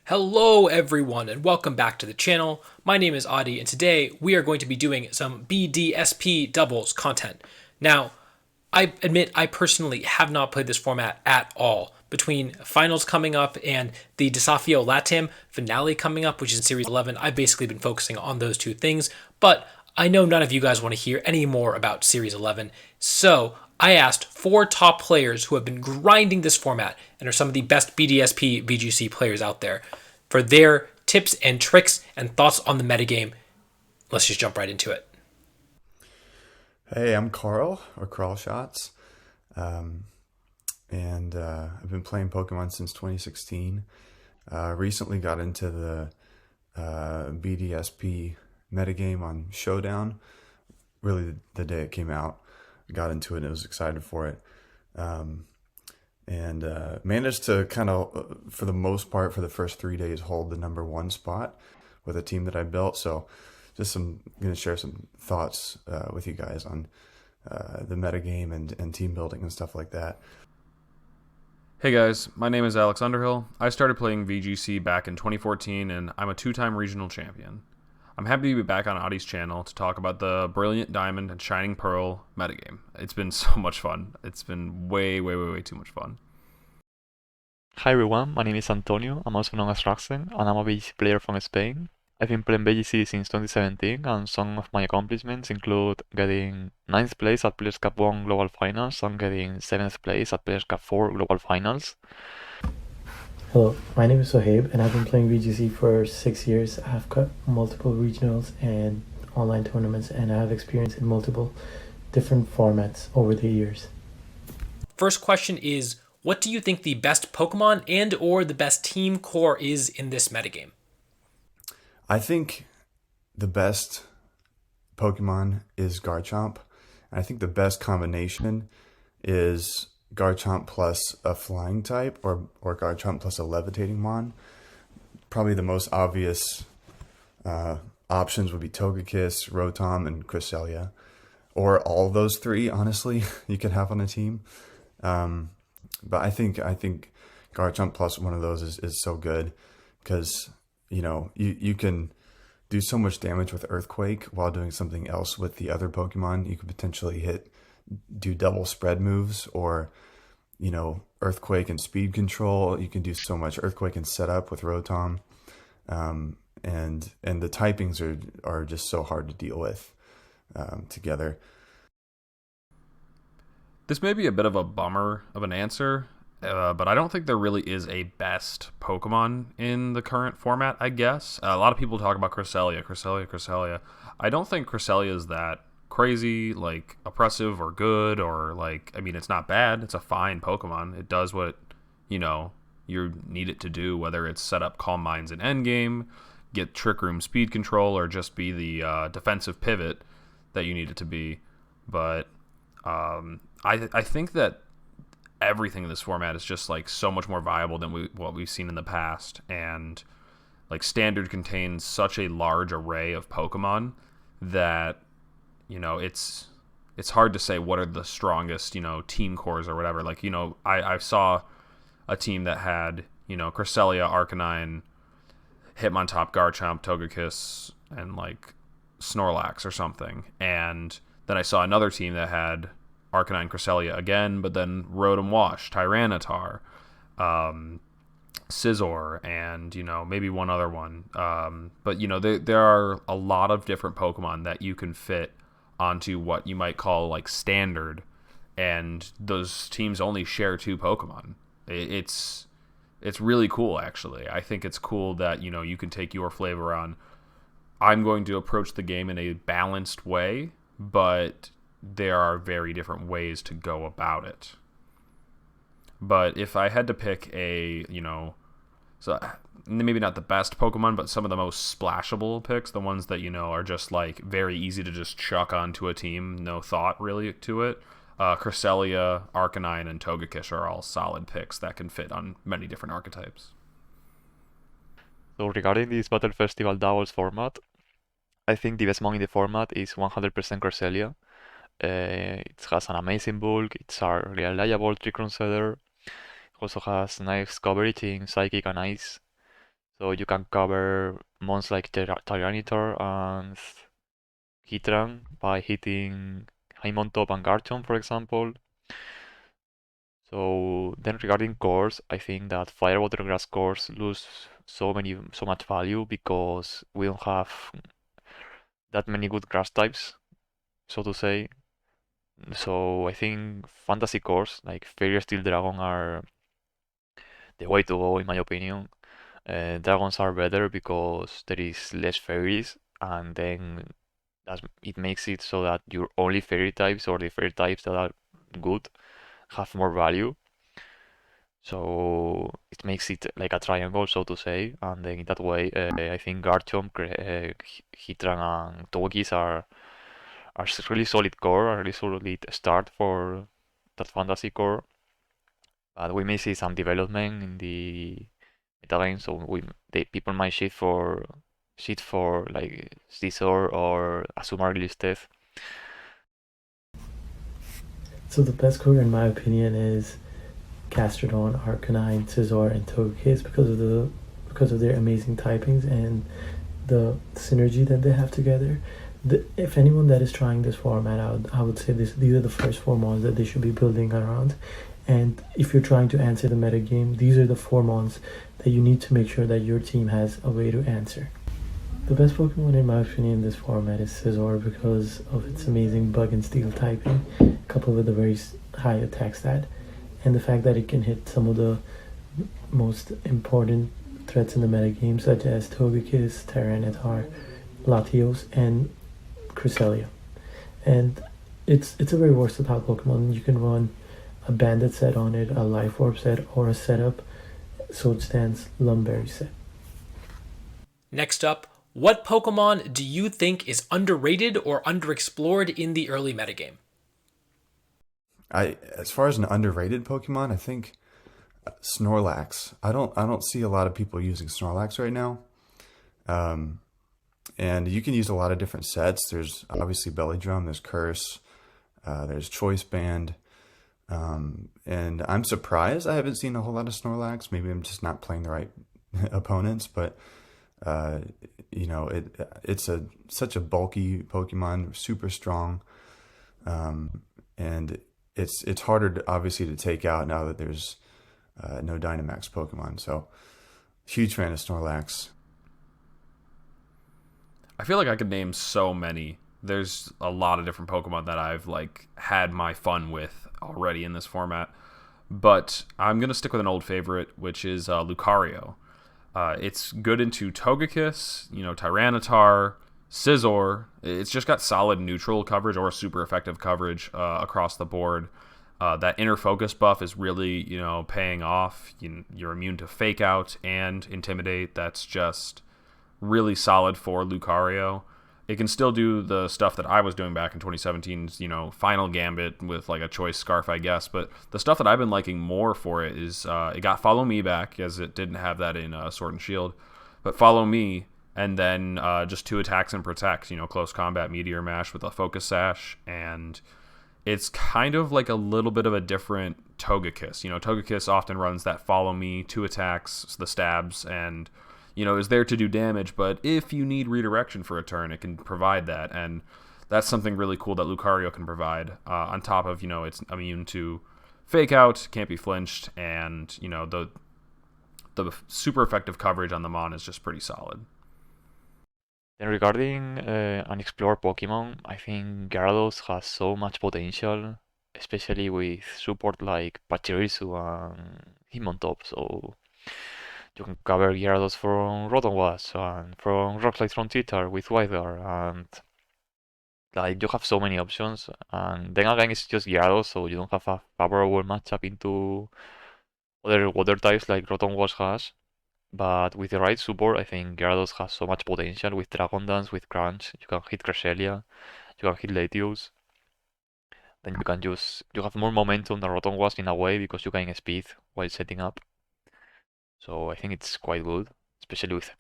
Hello everyone and welcome back to the channel. My name is Adi and today we are going to be doing some BDSP doubles content. Now, I admit I personally have not played this format at all. Between finals coming up and the Desafio Latam finale coming up, which is in Series 11, I've basically been focusing on those two things, but I know none of you guys want to hear any more about Series 11, so I asked four top players who have been grinding this format and are some of the best BDSP VGC players out there for their tips and tricks and thoughts on the metagame. Let's just jump right into it. Hey, I'm Carl, or Carl Shots, and I've been playing Pokemon since 2016. Recently got into the BDSP metagame on Showdown. Really, the day it came out, got into it and was excited for it. And managed to kind of, for the most part, for the first 3 days, hold the #1 spot with a team that I built. So just going to share some thoughts with you guys on the metagame and team building and stuff like that. Hey guys, my name is Alex Underhill. I started playing VGC back in 2014 and I'm a two-time regional champion. I'm happy to be back on Adi's channel to talk about the Brilliant Diamond and Shining Pearl metagame. It's been so much fun. It's been way too much fun. Hi everyone, my name is Antonio. I'm also known as Raxen, and I'm a VGC player from Spain. I've been playing VGC since 2017, and some of my accomplishments include getting 9th place at Players Cup 1 Global Finals and getting 7th place at Players Cup 4 Global Finals. Hello, my name is Sohaib and I've been playing VGC for 6 years. I have cut multiple regionals and online tournaments and I have experience in multiple different formats over the years. First question is, what do you think the best Pokemon and or the best team core is in this metagame? I think the best Pokemon is Garchomp. And I think the best combination is Garchomp plus a flying type or Garchomp plus a levitating mon. Probably the most obvious options would be Togekiss, Rotom, and Cresselia. Or all those three, honestly, you could have on a team. But I think Garchomp plus one of those is so good because, you can do so much damage with Earthquake while doing something else with the other Pokemon. You could potentially do double spread moves or, Earthquake and speed control. You can do so much Earthquake and setup with Rotom. And the typings are just so hard to deal with together. This may be a bit of a bummer of an answer, but I don't think there really is a best Pokemon in the current format, I guess. A lot of people talk about Cresselia. I don't think Cresselia is that crazy, oppressive or good, or it's not bad. It's a fine Pokemon. It does what, you need it to do, whether it's set up Calm Minds in endgame, get Trick Room speed control, or just be the defensive pivot that you need it to be. But I think that everything in this format is just so much more viable than what we've seen in the past, and Standard contains such a large array of Pokemon that it's hard to say what are the strongest team cores or whatever. I saw a team that had Cresselia, Arcanine, Hitmontop, Garchomp, Togekiss, and Snorlax or something, and then I saw another team that had Arcanine, Cresselia again, but then Rotom Wash, Tyranitar, Scizor, and maybe one other one. But there are a lot of different Pokemon that you can fit onto what you might call standard, and those teams only share 2 Pokemon. It's really cool, actually. I think it's cool that you can take your flavor on. I'm going to approach the game in a balanced way, but there are very different ways to go about it. But if I had to pick so maybe not the best Pokemon, but some of the most splashable picks, the ones that are just very easy to just chuck onto a team, no thought really to it. Cresselia, Arcanine, and Togekiss are all solid picks that can fit on many different archetypes. So regarding this Battle Festival doubles format, I think the best mon in the format is 100% Cresselia. It has an amazing bulk, it's a reliable Trick Room setter, also has nice coverage in Psychic and Ice. So you can cover mons like Tyranitar and Heatran by hitting Hitmontop and Garchomp, for example. So then regarding cores, I think that Fire, Water, Grass cores lose so much value because we don't have that many good grass types, so to say. So I think fantasy cores like Fairy, Steel, Dragon are the way to go in my opinion. Dragons are better because there is less fairies, and then it makes it so that your only fairy types or the fairy types that are good have more value. So it makes it like a triangle, so to say, and then in that way, I think Garchomp, Heatran, and Togekiss are really solid core, a really solid start for that fantasy core. But we may see some development in the meta game, so people might shit for like Scizor or Asuma release death. So the best core, in my opinion, is Gastrodon, Arcanine, Scizor, and Togekiss because of their amazing typings and the synergy that they have together. If anyone that is trying this format out, I would say these are the first four mons that they should be building around. And if you're trying to answer the meta game, these are the four mons that you need to make sure that your team has a way to answer. The best Pokemon in my opinion in this format is Scizor because of its amazing bug and steel typing, coupled with a very high attack stat, and the fact that it can hit some of the most important threats in the metagame, such as Togekiss, Tyranitar, Latios, and Cresselia. And it's a very versatile Pokemon. You can run a Bandit set on it, a Life Orb set, or a setup Sword Stance Lumberry set. Next up, what Pokemon do you think is underrated or underexplored in the early metagame? As far as an underrated Pokemon, I think Snorlax. I don't see a lot of people using Snorlax right now. And you can use a lot of different sets. There's obviously Belly Drum, there's Curse, there's Choice Band. And I'm surprised I haven't seen a whole lot of Snorlax. Maybe I'm just not playing the right opponents, but it's such a bulky Pokemon, super strong, and it's harder obviously to take out now that there's no Dynamax Pokemon. So huge fan of Snorlax. I feel like I could name so many. There's a lot of different Pokemon that I've had my fun with already in this format, but I'm gonna stick with an old favorite, which is Lucario. It's good into Togekiss, Tyranitar, Scizor. It's just got solid neutral coverage or super effective coverage across the board. That inner focus buff is really, paying off. You're immune to Fake Out and Intimidate. That's just really solid for Lucario. It can still do the stuff that I was doing back in 2017's, Final Gambit with a Choice Scarf, I guess. But the stuff that I've been liking more for it is it got Follow Me back, as it didn't have that in Sword and Shield. But Follow Me, and then just 2 attacks and Protect, close combat Meteor Mash with a Focus Sash. And it's kind of like a little bit of a different Togekiss. Togekiss often runs that Follow Me, 2 attacks, the stabs, and is there to do damage, but if you need redirection for a turn, it can provide that, and that's something really cool that Lucario can provide, on top of, it's immune to Fake Out, can't be flinched, and, the super effective coverage on the Mon is just pretty solid. Then regarding unexplored Pokemon, I think Gyarados has so much potential, especially with support like Pachirisu and Hitmontop, so you can cover Gyarados from Rotom and from Rockslide from Titar with Wideguard, and you have so many options. And then again, it's just Gyarados, so you don't have a favorable matchup into other water types like Rotom has. But with the right support, I think Gyarados has so much potential with Dragon Dance, with Crunch. You can hit Cresselia, you can hit Latios. Then you have more momentum than Rotom in a way because you gain speed while setting up. So I think it's quite good, especially with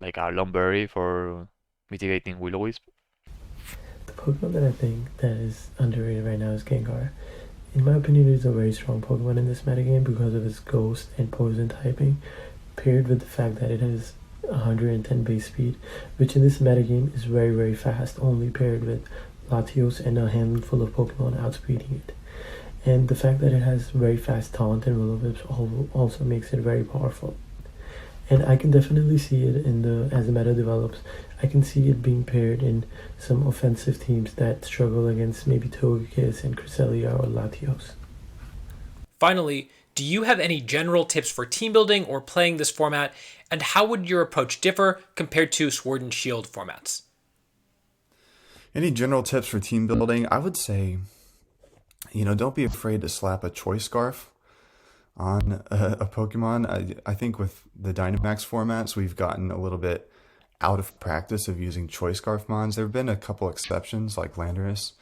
a Lumberry for mitigating Will-O-Wisp. The Pokemon that I think that is underrated right now is Gengar. In my opinion, it is a very strong Pokemon in this metagame because of its Ghost and Poison typing. paired with the fact that it has 110 base speed, which in this metagame is very, very fast, only paired with Latios and a handful of Pokemon outspeeding it. And the fact that it has very fast taunt and Will-O-Wisps also makes it very powerful. And I can definitely see it as the meta develops. I can see it being paired in some offensive teams that struggle against maybe Togekiss and Cresselia or Latios. Finally, do you have any general tips for team building or playing this format, and how would your approach differ compared to Sword and Shield formats? Any general tips for team building? I would say, don't be afraid to slap a choice scarf on a Pokemon. I think with the Dynamax formats, we've gotten a little bit out of practice of using choice scarf mons. There have been a couple exceptions like Landorus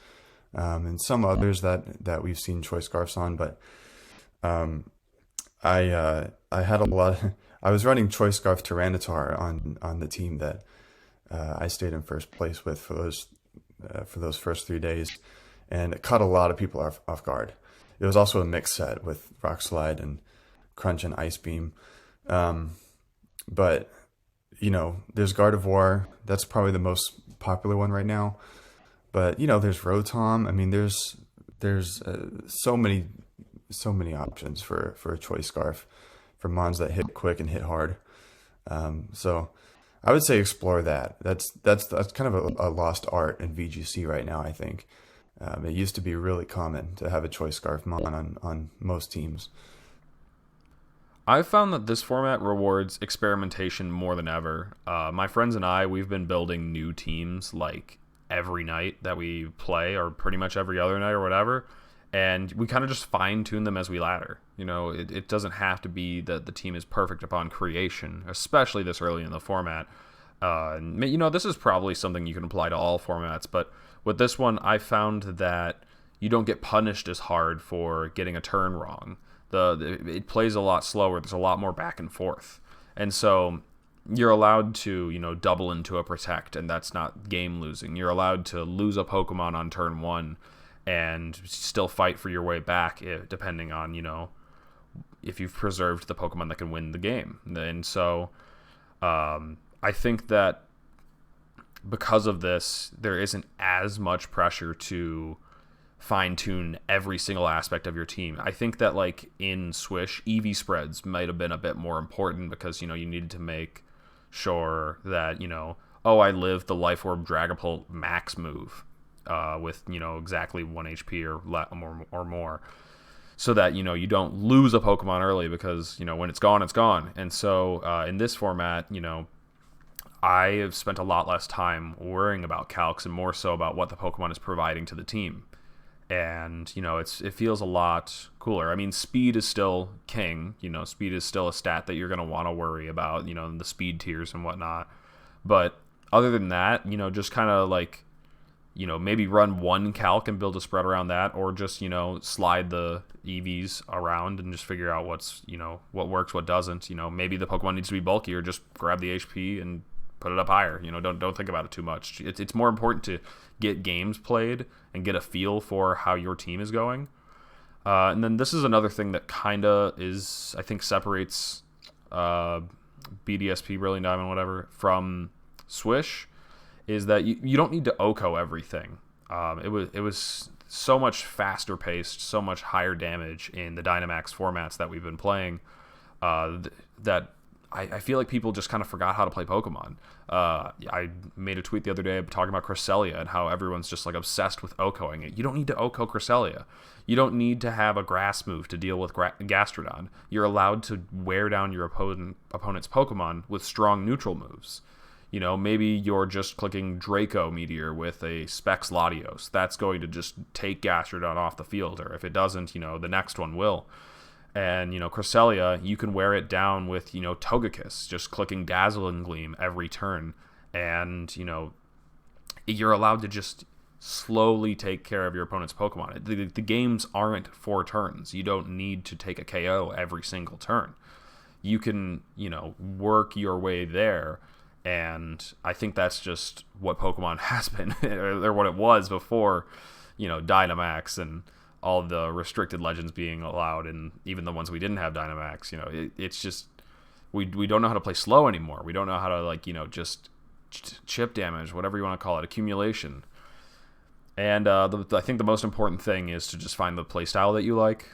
and some others that we've seen choice scarfs on, but I had a lot. I was running choice scarf Tyranitar on the team that I stayed in first place with for those first 3 days, and it caught a lot of people off guard. It was also a mixed set with Rock Slide and Crunch and Ice Beam. But, there's Gardevoir. That's probably the most popular one right now. But, there's Rotom. I mean, there's so many options for a choice scarf for mons that hit quick and hit hard. So I would say explore that. That's kind of a lost art in VGC right now, I think. It used to be really common to have a choice scarf mon on most teams. I've found that this format rewards experimentation more than ever. My friends and I, we've been building new teams like every night that we play, or pretty much every other night or whatever, and we kind of just fine-tune them as we ladder. It doesn't have to be that the team is perfect upon creation, especially this early in the format. This is probably something you can apply to all formats, but with this one, I found that you don't get punished as hard for getting a turn wrong. It plays a lot slower. There's a lot more back and forth. And so you're allowed to, double into a protect, and that's not game losing. You're allowed to lose a Pokemon on turn 1 and still fight for your way back, depending on, if you've preserved the Pokemon that can win the game. And so I think that because of this, there isn't as much pressure to fine-tune every single aspect of your team. I think that, like, in Swish, EV spreads might have been a bit more important because, you needed to make sure that, I lived the Life Orb Dragapult max move with, exactly 1 HP or more. So that, you don't lose a Pokemon early because, when it's gone, it's gone. And so in this format, I have spent a lot less time worrying about calcs and more so about what the Pokemon is providing to the team. And, it feels a lot cooler. I mean, speed is still king. Speed is still a stat that you're going to want to worry about, the speed tiers and whatnot. But other than that, just kind of like, maybe run one calc and build a spread around that, or just, slide the EVs around and just figure out what's, what works, what doesn't. Maybe the Pokemon needs to be bulky, or just grab the HP and put it up higher. Don't think about it too much. It's more important to get games played and get a feel for how your team is going. And then this is another thing that kind of is, I think, separates BDSP, Brilliant Diamond, whatever, from Swish, is that you don't need to OHKO everything. It was so much faster paced, so much higher damage in the Dynamax formats that we've been playing that I feel like people just kind of forgot how to play Pokemon. I made a tweet the other day talking about Cresselia and how everyone's just like obsessed with OHKOing it. You don't need to OHKO Cresselia. You don't need to have a grass move to deal with Gastrodon. You're allowed to wear down your opponent's Pokemon with strong neutral moves. Maybe you're just clicking Draco Meteor with a Specs Latios. That's going to just take Gastrodon off the field, or if it doesn't, the next one will. And, Cresselia, you can wear it down with, Togekiss, just clicking Dazzling Gleam every turn. And, you're allowed to just slowly take care of your opponent's Pokemon. The games aren't 4 turns. You don't need to take a KO every single turn. You can, work your way there. And I think that's just what Pokemon has been, or what it was before, Dynamax and all the restricted legends being allowed, and even the ones we didn't have Dynamax. It's just We don't know how to play slow anymore. We don't know how to, like, just chip damage, whatever you want to call it, accumulation. And I think the most important thing is to just find the play style that you like.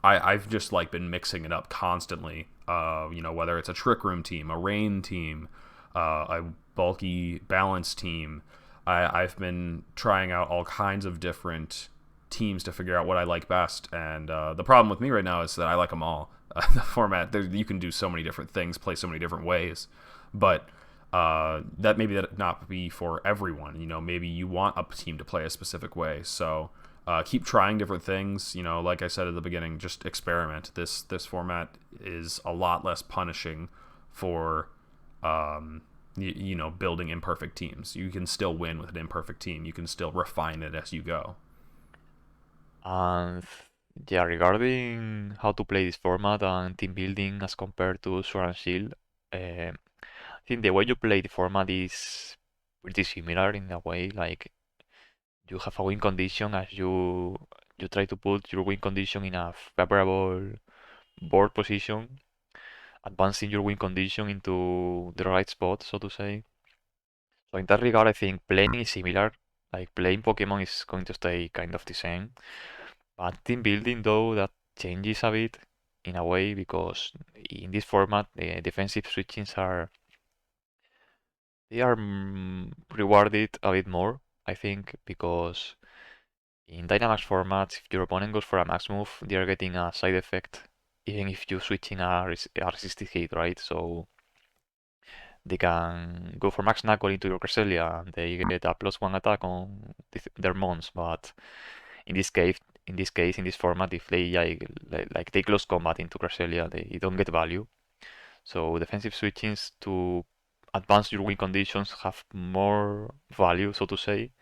I've just like been mixing it up constantly. Whether it's a trick room team, a rain team, a bulky balance team. I've been trying out all kinds of different teams to figure out what I like best. And the problem with me right now is that I like them all. The format, you can do so many different things, play so many different ways, but that maybe that not be for everyone. Maybe you want a team to play a specific way. So keep trying different things. Like I said at the beginning, just experiment. This format is a lot less punishing for building imperfect teams. You can still win with an imperfect team. You can still refine it as you go. And yeah, regarding how to play this format and team building as compared to Sword and Shield, I think the way you play the format is pretty similar in a way. Like you have a win condition as you try to put your win condition in a favorable board position, advancing your win condition into the right spot, so to say. So in that regard, I think playing is similar. Like playing Pokemon is going to stay kind of the same. But team building, though, that changes a bit in a way because in this format, the defensive switchings are rewarded a bit more, I think, because in Dynamax formats, if your opponent goes for a max move, they are getting a side effect, even if you switch in a resisted hit, right? So they can go for max knuckle into your Cresselia and they get a +1 attack on their mons, but in this case, in this format, if they like take close combat into Cresselia, they don't get value. So defensive switchings to advance your win conditions have more value, so to say.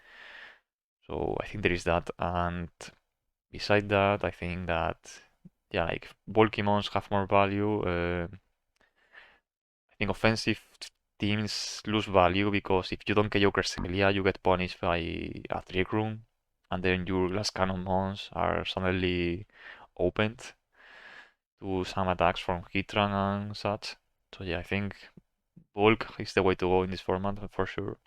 So I think there is that, and beside that, I think that like bulky mons have more value. I think offensive teams lose value because if you don't KO Cresselia, you get punished by a trick room, and then your glass cannon mons are suddenly opened to some attacks from Hitran and such. So yeah, I think bulk is the way to go in this format for sure.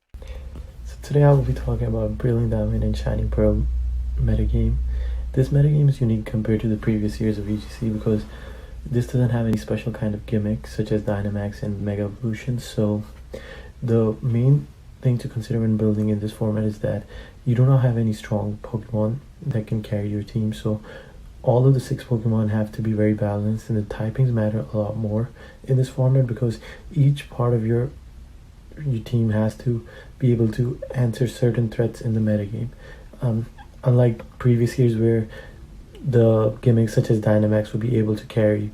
So today I will be talking about Brilliant Diamond and Shining Pearl metagame. This metagame is unique compared to the previous years of VGC because this doesn't have any special kind of gimmicks such as Dynamax and Mega Evolution. So the main thing to consider when building in this format is that you do not have any strong Pokemon that can carry your team. So all of the 6 Pokemon have to be very balanced, and the typings matter a lot more in this format because each part of your team has to be able to answer certain threats in the metagame. Unlike previous years where the gimmicks such as Dynamax would be able to carry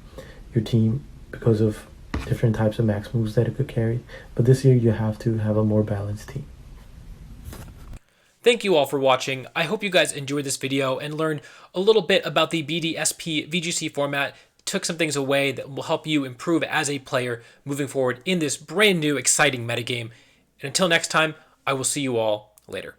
your team because of different types of max moves that it could carry, but this year you have to have a more balanced team. Thank you all for watching. I hope you guys enjoyed this video and learned a little bit about the BDSP VGC format, took some things away that will help you improve as a player moving forward in this brand new exciting metagame. And until next time, I will see you all later.